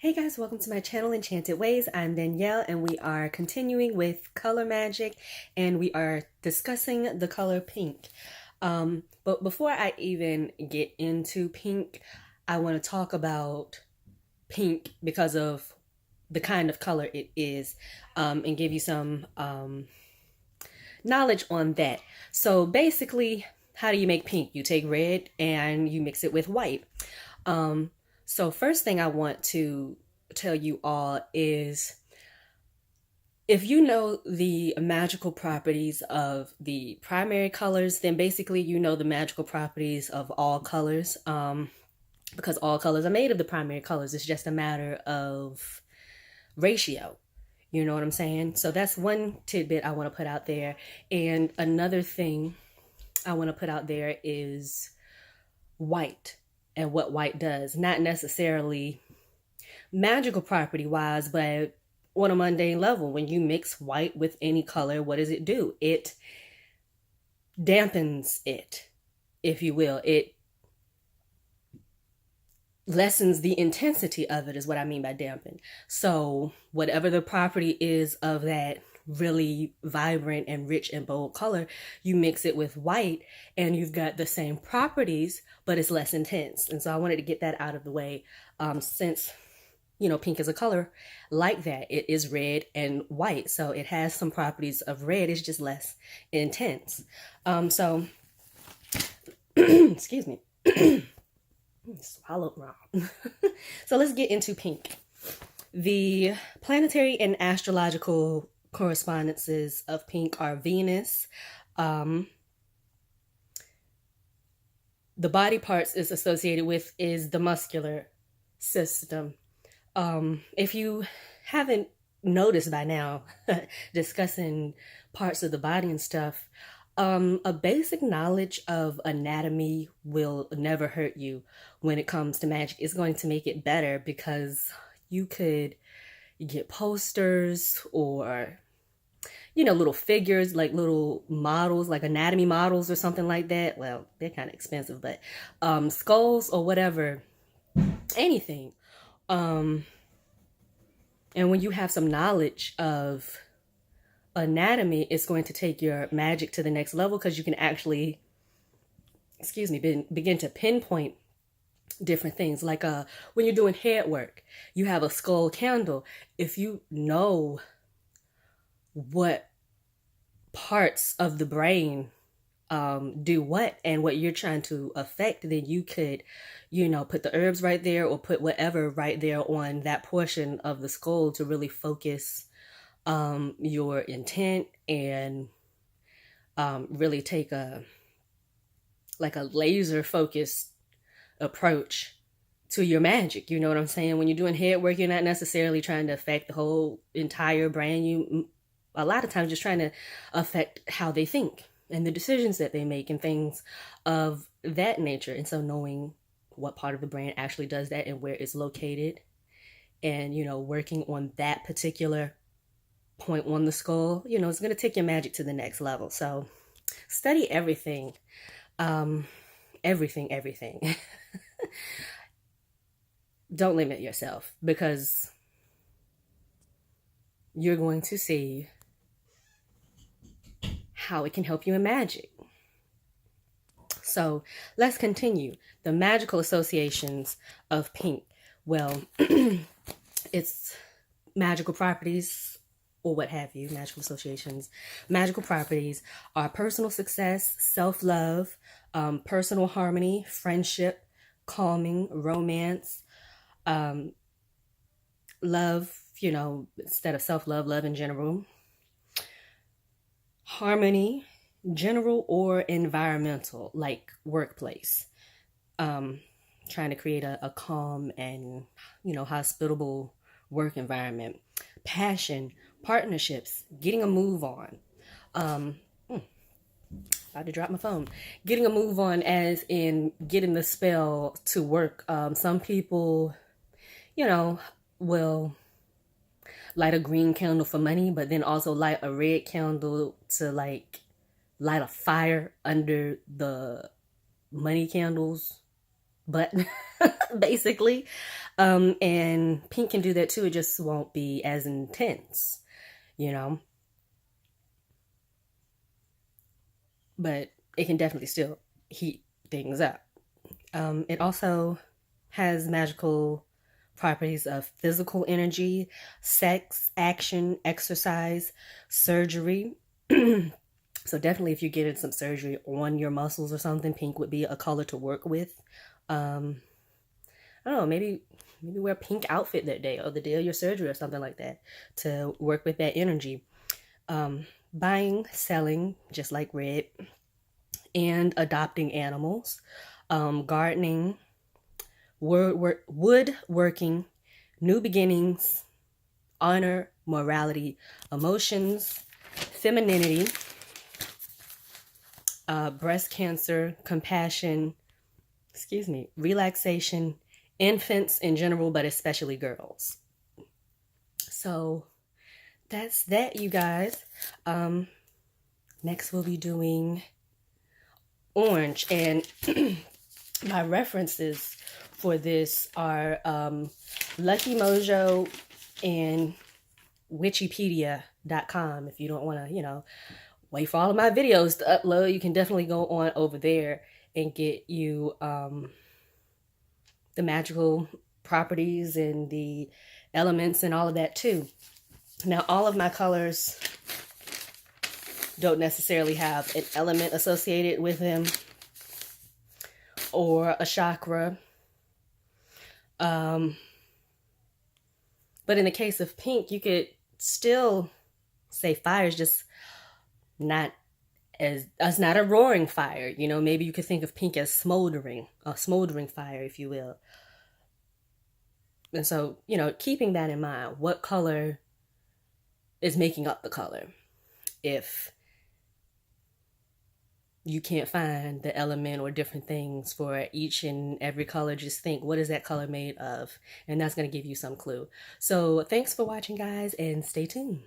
Hey guys, welcome to my channel, Enchanted Ways. I'm Danielle, and we are continuing with color magic, and we are discussing the color pink. But before I even get into pink, I want to talk about pink because of the kind of color it is, and give you some knowledge on that. So basically, how do you make pink? You take red and you mix it with white. So first thing I want to tell you all is, if you know the magical properties of the primary colors, then basically you know the magical properties of all colors, because all colors are made of the primary colors. It's just a matter of ratio. You know what I'm saying? So that's one tidbit I want to put out there. And another thing I want to put out there is white and what white does. Not necessarily magical property wise, but on a mundane level, when you mix white with any color, what does it do? It dampens it, if you will. It lessens the intensity of it, is what I mean by dampen. So whatever the property is of that really vibrant and rich and bold color, you mix it with white and you've got the same properties, but it's less intense. And so I wanted to get that out of the way, since pink is a color like that. It is red and white, so it has some properties of red. It's just less intense. So excuse me. Swallowed wrong. So let's get into pink. The planetary and astrological correspondences of pink are Venus. The body parts is associated with is the muscular system. If you haven't noticed by now, discussing parts of the body and stuff, a basic knowledge of anatomy will never hurt you when it comes to magic. It's going to make it better, because you could get posters or, little figures, like little models, like anatomy models or something like that. Well, they're kind of expensive, but skulls or whatever, anything. And when you have some knowledge of anatomy, it's going to take your magic to the next level, because you can actually, begin to pinpoint different things. Like when you're doing head work, you have a skull candle. If you know what parts of the brain do what and what you're trying to affect, then you could, put the herbs right there or put whatever right there on that portion of the skull to really focus your intent and really take a laser focused approach to your magic. You know what I'm saying? When you're doing head work, you're not necessarily trying to affect the whole entire brain. You a lot of times just trying to affect how they think and the decisions that they make and things of that nature. And so knowing what part of the brain actually does that and where it's located, and working on that particular point on the skull, it's going to take your magic to the next level. So study everything. Everything. Don't limit yourself, because you're going to see how it can help you in magic. So let's continue. The magical associations of pink. Well, it's magical properties, or what have you, magical associations. Magical properties are personal success, self-love, personal harmony, friendship, calming, romance, love, instead of self-love, love in general, harmony, general or environmental, like workplace, trying to create a calm and, hospitable work environment, passion, partnerships, getting a move on, about to drop my phone, getting a move on as in getting the spell to work. Some people, will light a green candle for money, but then also light a red candle to light a fire under the money candles. But basically. And pink can do that too. It just won't be as intense, you know. But it can definitely still heat things up. It also has magical properties of physical energy, sex, action, exercise, surgery. So definitely if you're getting some surgery on your muscles or something, pink would be a color to work with. I don't know, maybe wear a pink outfit that day or the day of your surgery or something like that to work with that energy. Buying, selling, just like red, and adopting animals, gardening, woodworking, new beginnings, honor, morality, emotions, femininity, breast cancer, compassion, relaxation, infants in general, but especially girls. So that's that, you guys. Next we'll be doing orange, and my references for this are Lucky Mojo and Wikipedia.com. If you don't want to, wait for all of my videos to upload, you can definitely go on over there and get you the magical properties and the elements and all of that too. Now, all of my colors don't necessarily have an element associated with them or a chakra. But in the case of pink, you could still say fire is just not not a roaring fire. Maybe you could think of pink as smoldering, a smoldering fire, if you will. And so, keeping that in mind, what color is making up the color? If you can't find the element or different things for each and every color, just think, what is that color made of? And that's going to give you some clue. So thanks for watching, guys, and stay tuned.